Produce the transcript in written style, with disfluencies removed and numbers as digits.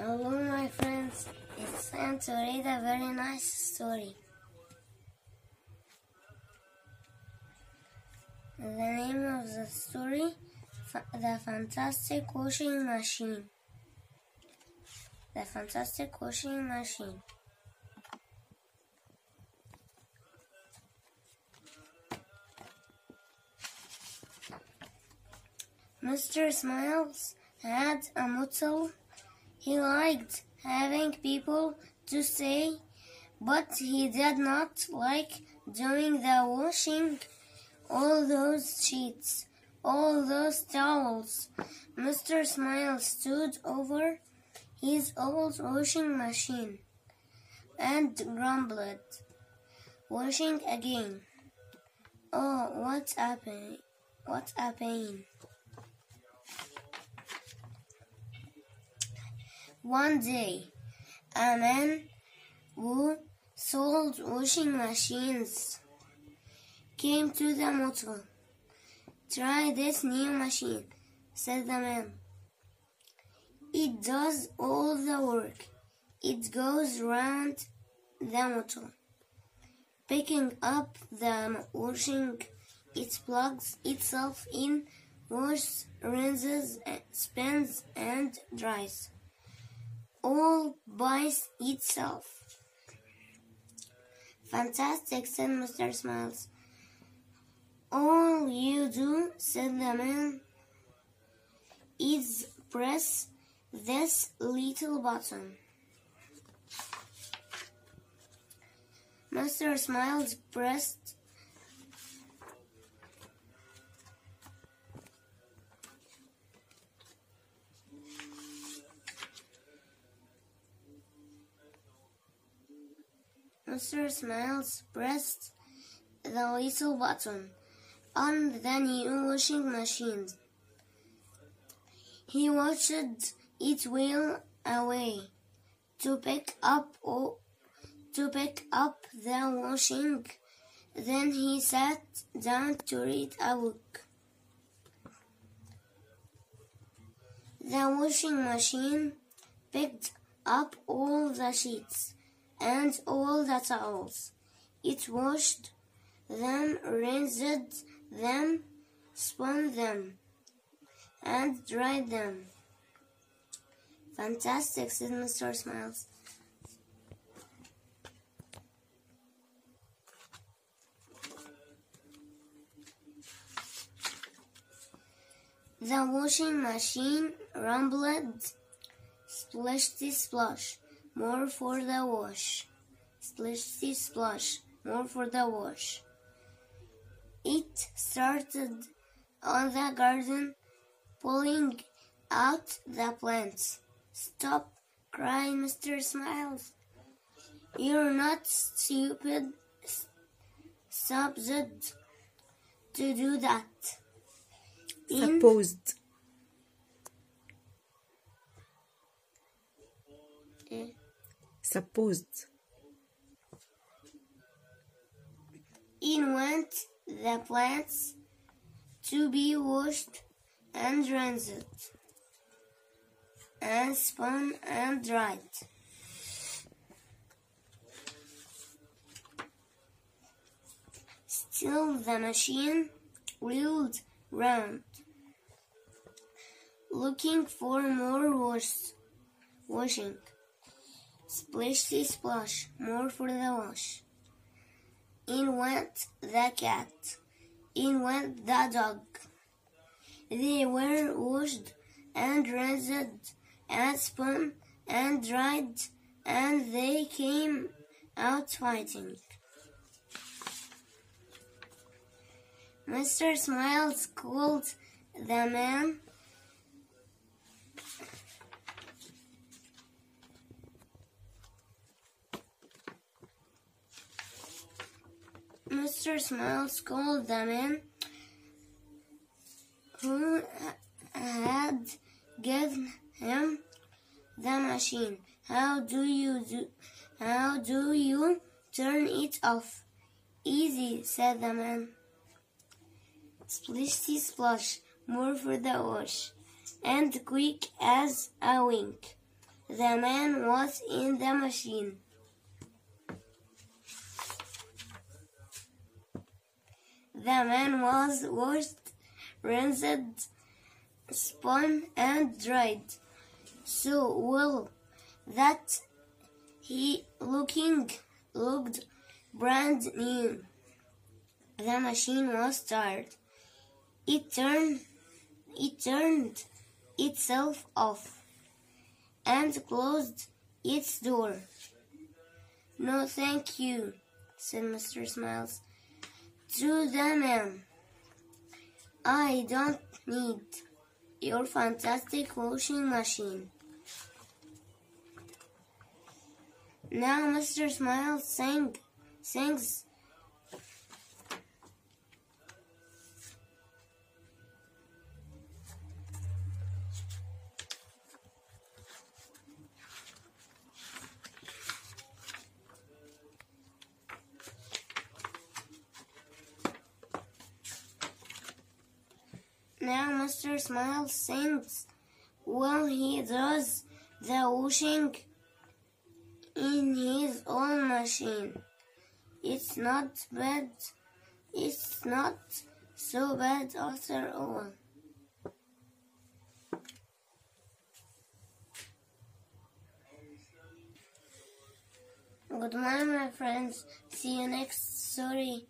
Hello my friends, it's time to read a very nice story. The name of the story, The Fantastic Washing Machine. The Fantastic Washing Machine. Mr. Smiles had a motto. He liked having people to stay, but he did not like doing the washing. All those sheets, all those towels. Mr. Smiles stood over his old washing machine and grumbled, "Washing again. Oh, what a pain, what a pain." One day, a man who sold washing machines came to the motel. "Try this new machine," said the man. "It does all the work. It goes round the motel, picking up the washing. It plugs itself in, washes, rinses, spins, and dries. All by itself." "Fantastic," said Mr. Smiles. "All you do," said the man, "is press this little button." Mr. Smiles pressed the little button on the new washing machine. He watched it wheel away to pick up the washing. Then he sat down to read a book. The washing machine picked up all the sheets and all the towels. It washed them, rinsed them, spun them, and dried them. "Fantastic," said Mr. Smiles. The washing machine rumbled, "Splishy splash, more for the wash. Splishy splash, more for the wash." It started on the garden, pulling out the plants. "Stop!" cried Mr. Smiles. "You're not stupid. Supposed to do that." Supposed. Supposed. In went the plants to be washed and rinsed and spun and dried. Still the machine wheeled round, looking for more washing. Splishy splash, more for the wash. In went the cat, in went the dog. They were washed and rinsed and spun and dried, and they came out fighting. Mr. Smiles called the man. Mr. Smiles called the man who had given him the machine. How do you turn it off?" "Easy," said the man. Splishy splash, more for the wash, and quick as a wink. the man was in the machine. The man was washed, rinsed, spun, and dried so well that he looked brand new. The machine was tired. It turned itself off and closed its door. "No, thank you," said Mr. Smiles to the man. "I don't need your fantastic washing machine." Now Mr. Smiles sings. Now Mr. Smiles sings while he does the washing in his own machine. It's not bad. It's not so bad after all. Goodbye, my friends. See you next story.